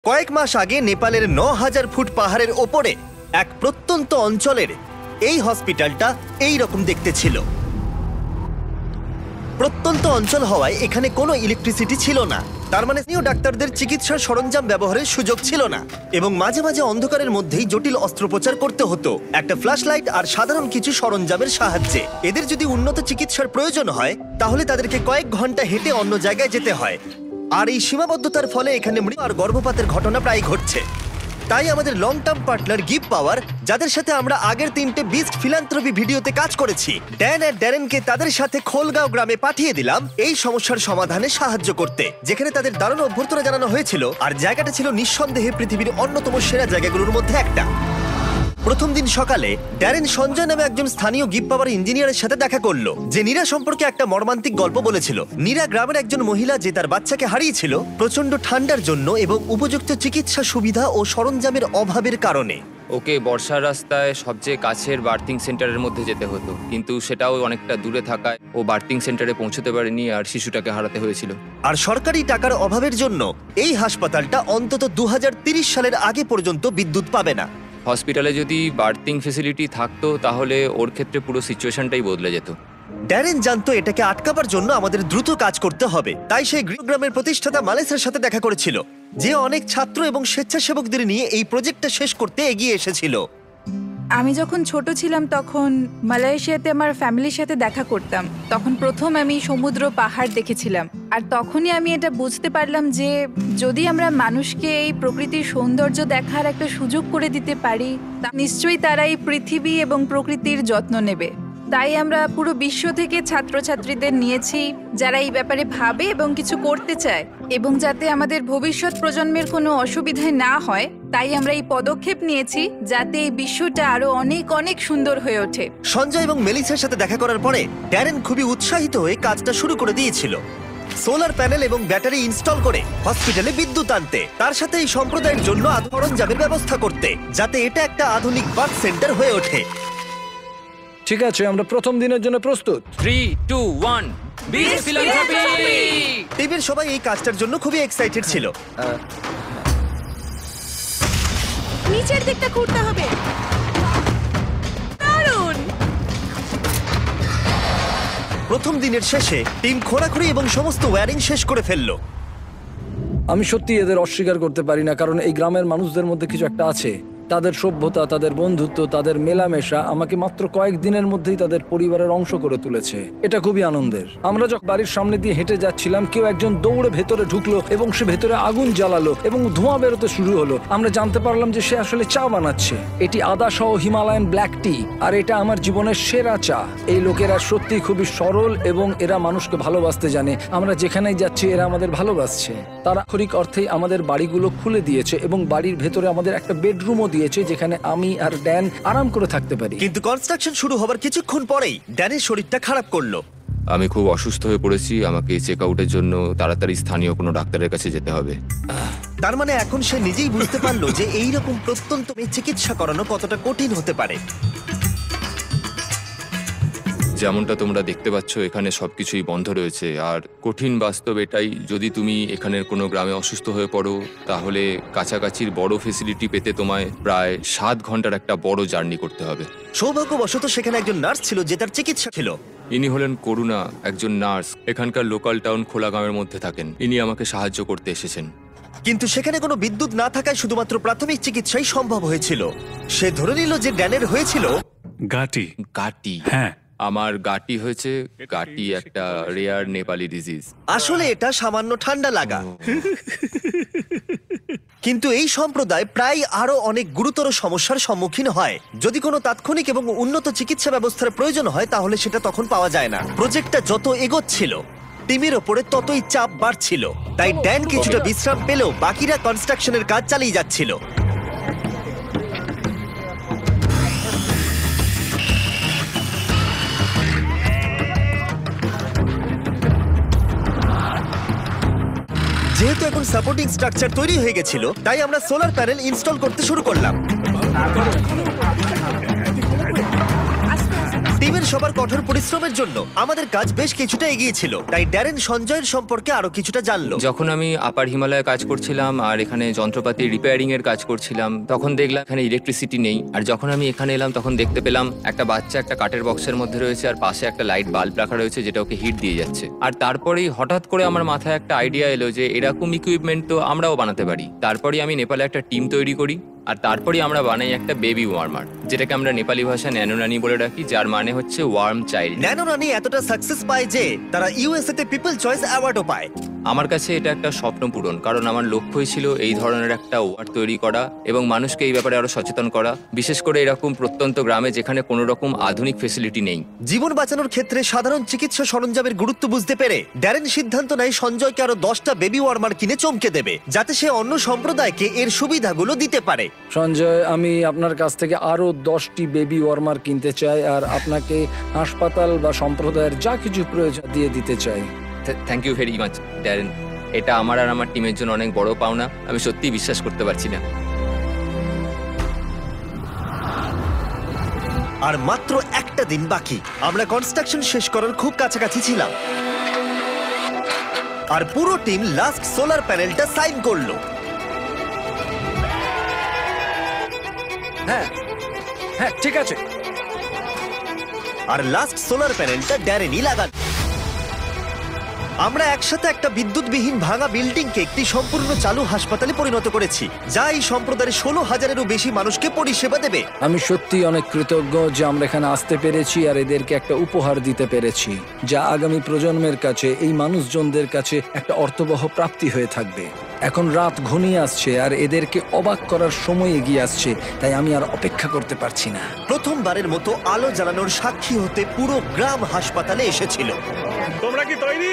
কয়েক মাস আগে নেপালের ৯,০০০ ফুট পাহাড়ের ওপরে এক প্রত্যন্ত অঞ্চলের এই হসপিটালটা এই রকম দেখতে ছিল। প্রত্যন্ত অঞ্চল হওয়ায় এখানে কোনো ইলেকট্রিসিটি ছিল না, তার মানে স্থানীয় ডাক্তারদের চিকিৎসার সরঞ্জাম ব্যবহারের সুযোগ ছিল না, এবং মাঝে মাঝে অন্ধকারের মধ্যেই জটিল অস্ত্রোপচার করতে হতো একটা ফ্ল্যাশ লাইট আর সাধারণ কিছু সরঞ্জামের সাহায্যে। এদের যদি উন্নত চিকিৎসার প্রয়োজন হয় তাহলে তাদেরকে কয়েক ঘন্টা হেঁটে অন্য জায়গায় যেতে হয়, আর এই সীমাবদ্ধতার ফলে এখানে মৃত্যু আর গর্ভপাতের ঘটনা প্রায় ঘটছে। তাই আমাদের লং টার্ম পার্টনার গিভ পাওয়ার, যাদের সাথে আমরা আগের 3টে বিস্ট ফিলান্থ্রপি ভিডিওতে কাজ করেছি, ড্যান আর ড্যারেনকে তাদের সাথে খোলগাঁও গ্রামে পাঠিয়ে দিলাম এই সমস্যার সমাধানে সাহায্য করতে, যেখানে তাদের দারুণ অভ্যর্থনা জানানো হয়েছিল, আর জায়গাটা ছিল নিঃসন্দেহে পৃথিবীর অন্যতম সেরা জায়গাগুলোর মধ্যে একটা। প্রথম দিন সকালে ড্যারেন সঞ্জয় নামে একজন স্থানীয় গিভ পাওয়ার ইঞ্জিনিয়ারের সাথে দেখা করলো, যে নীরা সম্পর্কে একটা মর্মান্তিক গল্প বলেছিল। নীরা গ্রামের একজন মহিলা, যে তার বাচ্চাকে হারিয়েছিল প্রচন্ড ঠান্ডার জন্য এবং উপযুক্ত চিকিৎসা সুবিধা ও সরঞ্জামের অভাবের কারণে। ওকে বর্ষার রাস্তায় সবচেয়ে কাছের বার্থিং সেন্টারের মধ্যে যেতে হতো, কিন্তু সেটাও অনেকটা দূরে থাকায় ও বার্থিং সেন্টারে পৌঁছতে পারেনি আর শিশুটাকে হারাতে হয়েছিল। আর সরকারি টাকার অভাবের জন্য এই হাসপাতালটা অন্তত 2030 সালের আগে পর্যন্ত বিদ্যুৎ পাবে না। হসপিটালে যদি বার্থিং ফেসিলিটি থাকতো তাহলে ওর ক্ষেত্রে পুরো সিচুয়েশনটাই বদলে যেত। ড্যারেন জানতো এটাকে আটকাবার জন্য আমাদের দ্রুত কাজ করতে হবে, তাই সেই গ্রামের প্রতিষ্ঠাতা মালেসের সাথে দেখা করেছিল, যে অনেক ছাত্র এবং স্বেচ্ছাসেবকদের নিয়ে এই প্রজেক্টটা শেষ করতে এগিয়ে এসেছিল। আমি যখন ছোট ছিলাম তখন মালয়েশিয়াতে আমার ফ্যামিলির সাথে দেখা করতাম। তখন প্রথম আমি সমুদ্র পাহাড় দেখেছিলাম, আর তখনই আমি এটা বুঝতে পারলাম যে যদি আমরা মানুষকে এই প্রকৃতির সৌন্দর্য দেখার একটা সুযোগ করে দিতে পারি, তা নিশ্চয়ই তারা এই পৃথিবী এবং প্রকৃতির যত্ন নেবে। তাই আমরা পুরো বিশ্ব থেকে ছাত্রছাত্রীদের নিয়েছি যারা এই ব্যাপারে ভাবে এবং কিছু করতে চায়, এবং যাতে আমাদের ভবিষ্যৎ প্রজন্মের কোনো অসুবিধায় না হয়, তাই আমরা এই পদক্ষেপ নিয়েছি যাতে এই বিশ্বটা আরো অনেক অনেক সুন্দর হয়ে ওঠে। সঞ্জয় এবং মেলিসার সাথে দেখা করার পরে ড্যারেন খুবই উৎসাহিত হয়ে কাজটা শুরু করে দিয়েছিল, সোলার প্যানেল এবং ব্যাটারি ইনস্টল করে হসপিটালে বিদ্যুৎ আনতে, তার সাথে এই সম্প্রদায়ের জন্য সরঞ্জামের ব্যবস্থা করতে, যাতে এটা একটা আধুনিক বার্থ সেন্টার হয়ে ওঠে। ঠিক আছে, আমরা প্রথম দিনের জন্য প্রস্তুত। 3, 2, 1 বিস্ট ফিলান্থ্রপি! টিমের সবাই এই কাজটার জন্য খুবই এক্সাইটেড ছিল। নিচের দিকটা ঘুরতে হবে। দারুণ! প্রথম দিনের শেষে টিম খোঁড়াখুড়ি এবং সমস্ত ওয়্যারিং শেষ করে ফেললো। আমি সত্যি এদের অস্বীকার করতে পারি না, কারণ এই গ্রামের মানুষদের মধ্যে কিছু একটা আছে। তাদের সভ্যতা, তাদের বন্ধুত্ব, তাদের মেলামেশা আমাকে মাত্র কয়েকদিনের মধ্যেই তাদের পরিবারের অংশ করে তুলেছে। এটা খুবই আনন্দের। আমরা যখন বাড়ির সামনে দিয়ে হেঁটে যাচ্ছিলাম, কেউ একজন দৌড়ে ভেতরে ঢুকলো এবং সে ভেতরে আগুন জ্বালালো এবং ধোঁয়া বেরোতে শুরু হলো। আমরা জানতে পারলাম যে সে আসলে চা বানাচ্ছে। এটি আদা সহ হিমালয়ান ব্ল্যাক টি, আর এটা আমার জীবনের সেরা চা। এই লোকেরা সত্যি খুবই সরল এবং এরা মানুষকে ভালোবাসতে জানে। আমরা যেখানেই যাচ্ছি এরা আমাদের ভালোবাসছে। তারা আক্ষরিক অর্থেই আমাদের বাড়িগুলো খুলে দিয়েছে এবং বাড়ির ভেতরে আমাদের একটা বেডরুমও দিয়েছে, যেখানে আমি আর ড্যান আরাম করে থাকতে পারি। কিন্তু কনস্ট্রাকশন শুরু হবার কিছুক্ষণ পরেই ড্যানের শরীরটা খারাপ করলো। আমি খুব অসুস্থ হয়ে পড়েছি, আমাকে চেক আউটের জন্য তাড়াতাড়ি স্থানীয় কোনো ডাক্তারের কাছে যেতে হবে। তার মানে এখন সে নিজেই বুঝতে পারলো যে এইরকম প্রত্যন্ত চিকিৎসা করানো কতটা কঠিন হতে পারে। যেমনটা তোমরা দেখতে পাচ্ছ, এখানে সবকিছুই বন্ধ রয়েছে, আর কঠিন বাস্তব এটাই, যদি তুমি এখানের কোনো গ্রামে অসুস্থ হয়ে পড়ো তাহলে কাছাকাছির বড় ফেসিলিটি পেতে তোমায় প্রায় 7 ঘন্টার একটা বড় জার্নি করতে হবে। সৌভাগ্যবশত সেখানে একজন নার্স ছিল যে তার চিকিৎসা ছিল। ইনি হলেন করুণা, একজন নার্স, এখানকার লোকাল টাউন খোলাগাঁওয়ের মধ্যে থাকেন। ইনি আমাকে সাহায্য করতে এসেছেন। কিন্তু সেখানে কোনো বিদ্যুৎ না থাকায় শুধুমাত্র প্রাথমিক চিকিৎসাই সম্ভব হয়েছিল। সে ধরে নিল যে ড্যানের হয়েছিল গাটি। হ্যাঁ, আমার গাটি হয়েছে। গাটি একটা রেয়ার নেপালি ডিজিজ। আসলে এটা সামান্য ঠান্ডা লাগা। কিন্তু এই সম্প্রদায় প্রায় আরো অনেক গুরুতর সমস্যার সম্মুখীন হয়। যদি কোনো তাৎক্ষণিক এবং উন্নত চিকিৎসা ব্যবস্থার প্রয়োজন হয় তাহলে সেটা তখন পাওয়া যায় না। প্রজেক্টটা যত এগোচ্ছিল টিমের ওপরে ততই চাপ বাড়ছিল, তাই ড্যান কিছুটা বিশ্রাম পেলেও বাকিরা কনস্ট্রাকশনের কাজ চালিয়ে যাচ্ছিল। যেহেতু এখন সাপোর্টিং স্ট্রাকচার তৈরি হয়ে গেছিল, তাই আমরা সোলার প্যানেল ইনস্টল করতে শুরু করলাম। টিমের সবার কঠোর পরিশ্রমের জন্য আমাদের কাজ বেশ কিছুটা এগিয়ে ছিল, তাই ড্যারেন সঞ্জয়ের সম্পর্কে আরো কিছুটা জানলো। যখন আমি আপার হিমালয়ে কাজ করছিলাম আর এখানে যন্ত্রপাতি রিপেয়ারিং এর কাজ করছিলাম, তখন দেখলাম এখানে ইলেকট্রিসিটি নেই। আর যখন আমি এখানে এলাম তখন দেখতে পেলাম একটা বাচ্চা একটা কাঠের বক্সের মধ্যে রয়েছে, আর পাশে একটা লাইট বাল্ব রাখা রয়েছে যেটা ওকে হিট দিয়ে যাচ্ছে। আর তারপরেই হঠাৎ করে আমার মাথায় একটা আইডিয়া এলো যে এরকম ইকুইপমেন্ট তো আমরাও বানাতে পারি। তারপরেই আমি নেপালে একটা টিম তৈরি করি, আর তারপরেই আমরা বানাই একটা বেবি ওয়ার্মার, যেটাকে আমরা নেপালি ভাষায় ন্যানোনানি বলে রাখি, যার মানে হচ্ছে ওয়ার্ম চাইল্ড। ন্যানোনানি এতটা সাকসেস পায় যে তারা ইউএসএ তে পিপল চয়েস অ্যাওয়ার্ডও পায়। আমার কাছে এটা একটা স্বপ্ন পূরণ, কারণ আমার লক্ষ্যই ছিল এই ধরনের একটা ওয়ার্ড তৈরি করা এবং মানুষকে এই ব্যাপারে আরো সচেতন করা, বিশেষ করে এরকম প্রত্যন্ত গ্রামে যেখানে কোনো রকম আধুনিক ফেসিলিটি নেই। জীবন বাঁচানোর ক্ষেত্রে সাধারণ চিকিৎসা সরঞ্জামের গুরুত্ব বুঝতে পেরে ড্যারেন সিদ্ধান্ত নেয় সঞ্জয়কে আরো 10টা বেবি ওয়ার্মার কিনে চমকে দেবে, যাতে সে অন্য সম্প্রদায়কে এর সুবিধাগুলো দিতে পারে। সঞ্জয়, আমি আপনার কাছ থেকে আরো 10টি বেবি ওয়ার্মার কিনতে চাই, আর আপনাকে হাসপাতাল বা সম্প্রদায়ের যা কিছু প্রয়োজন দিয়ে দিতে চাই। Thank you very much Darren, এটা আমার আর আমার টিমের জন্য অনেক বড় পাওনা। আমি সত্যিই বিশ্বাস করতে পারছি না। আর মাত্র একটা দিন বাকি, আমরা কনস্ট্রাকশন শেষ করার খুব কাছাকাছি ছিলাম, আর পুরো টিম লাস্ট সোলার প্যানেলটা সাইন করলো। হ্যাঁ হ্যাঁ, ঠিক আছে। আর লাস্ট সোলার প্যানেলটা ড্যারেনই লাগান। আমরা একসাথে একটা বিদ্যুৎবিহীন ভাঙা বিল্ডিংকে একটি সম্পূর্ণ চালু হাসপাতালে পরিণত করেছি, যা এই সম্প্রদায়ের 16,000-এরও বেশি মানুষকে পরিষেবা দেবে। আমি সত্যি অনেক কৃতজ্ঞ যে আমরা এখানে আসতে পেরেছি আর এদেরকে একটা উপহার দিতে পেরেছি, যা আগামী প্রজন্মের কাছে, এই মানুষজনদের কাছে একটা অর্থবহ প্রাপ্তি হয়ে থাকবে। এখন রাত ঘনিয়ে আসছে আর এদেরকে অবাক করার সময় এগিয়ে আসছে, তাই আমি আর অপেক্ষা করতে পারছি না। প্রথমবারের মতো আলো জ্বালানোর সাক্ষী হতে পুরো গ্রাম হাসপাতালে এসেছিল। তোমরা কি তৈরি?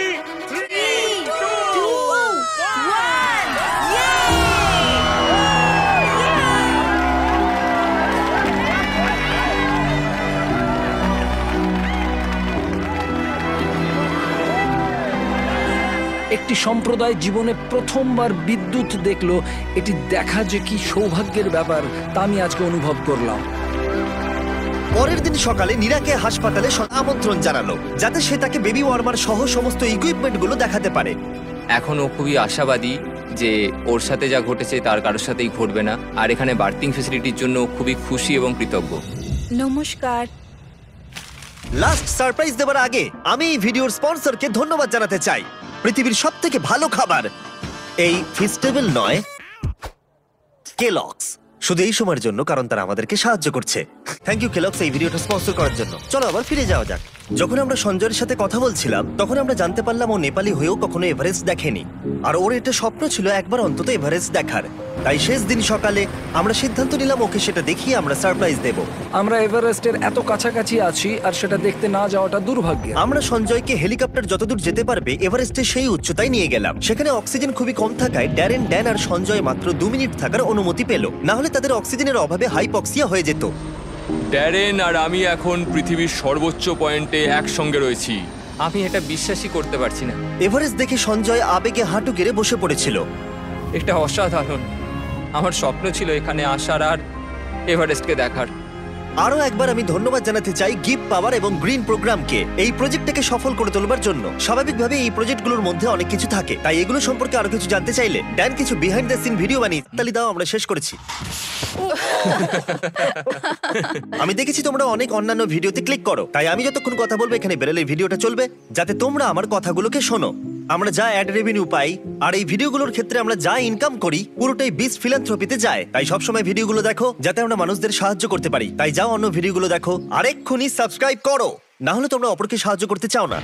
একটি সম্প্রদায় জীবনে প্রথমবার বিদ্যুৎ দেখলো, এটি দেখা যে কি সৌভাগ্যের ব্যাপার তা আমি আজকে অনুভব করলাম। পরের দিন সকালে নীরাকে হাসপাতালে আমন্ত্রণ জানালো, যাতে সে তাকে বেবি ওয়ার্মার সহ সমস্ত ইকুইপমেন্টগুলো দেখাতে পারে। এখন ও খুবই আশাবাদী যে ওর সাথে যা ঘটেছে তার কারোর সাথেই ঘটবে না, আর এখানে বার্থিং ফেসিলিটির জন্য ও খুবই খুশি এবং কৃতজ্ঞ। নমস্কার। লাস্ট সারপ্রাইজ দেওয়ার আগে আমি এই ভিডিওর স্পন্সরকে ধন্যবাদ জানাতে চাই। পৃথিবীর সবথেকে ভালো খাবার এই ফিস্টেবল নয়, কেলগস, শুধু এই সময়ের জন্য, কারণ তারা আমাদেরকে সাহায্য করছে। থ্যাংক ইউ কেলগস এই ভিডিওটা স্পন্সর করার জন্য। চলো আবার ফিরে যাওয়া যাক। যখন আমরা সঞ্জয়ের সাথে কথা বলছিলাম তখন আমরা জানতে পারলাম ও নেপালি হয়েও কখনো এভারেস্ট দেখেনি, আর ওর এটা স্বপ্ন ছিল একবার অন্তত এভারেস্ট দেখার। তাই শেষ দিন সকালে আমরা সিদ্ধান্ত নিলাম ওকে সেটা দেখিয়ে আমরা সারপ্রাইজ দেব। আমরা এভারেস্টের এত কাছাকাছি আছি আর সেটা দেখতে না যাওয়াটা দুর্ভাগ্য। আমরা সঞ্জয়কে হেলিকপ্টার যতদূর যেতে পারবে এভারেস্টের সেই উচ্চতায় নিয়ে গেলাম। সেখানে অক্সিজেন খুবই কম থাকায় ড্যান আর সঞ্জয় মাত্র 2 মিনিট থাকার অনুমতি পেল, না হলে তাদের অক্সিজেনের অভাবে হাইপক্সিয়া হয়ে যেত। ড্যারেন আর আমি এখন পৃথিবীর সর্বোচ্চ পয়েন্টে একসঙ্গে রয়েছি। আমি এটা বিশ্বাসই করতে পারছি না। এভারেস্ট দেখে সঞ্জয় আবেগে হাঁটু গেড়ে বসে পড়েছিল। এটা অসাধারণ। আমার স্বপ্ন ছিল এখানে আসার আর এভারেস্টকে দেখার। আরো একবার আমি ধন্যবাদ জানাতে চাই গিভ পাওয়ার এবং গ্রিন প্রোগ্রামকে এই প্রজেক্টটাকে সফল করে তোলবার জন্য। স্বাভাবিকভাবে এই প্রজেক্টগুলোর মধ্যে অনেক কিছু থাকে, তাই এগুলো সম্পর্কে আরো কিছু জানতে চাইলে ড্যান কিছু বিহাইন্ড দ্য সিন ভিডিও বানিয়ে তালি দাও। আমরা শেষ করেছি। আমি দেখেছি তোমরা অনেক অন্যান্য ভিডিওতে ক্লিক করো, তাই আমি যতক্ষণ কথা বলবো এখানে বেরোলে ভিডিওটা চলবে, যাতে তোমরা আমার কথাগুলোকে শোনো। আমরা যা অ্যাড রেভিনিউ পাই আর এই ভিডিওগুলোর ক্ষেত্রে আমরা যা ইনকাম করি পুরোটাই বিস্ট ফিলান্থ্রপিতে যায়। তাই সবসময় ভিডিওগুলো দেখো যাতে আমরা মানুষদের সাহায্য করতে পারি। তাই যাও অন্য ভিডিওগুলো দেখো আর এক্ষুনি সাবস্ক্রাইব করো, না হলে তোমরা অপরকে সাহায্য করতে চাও না।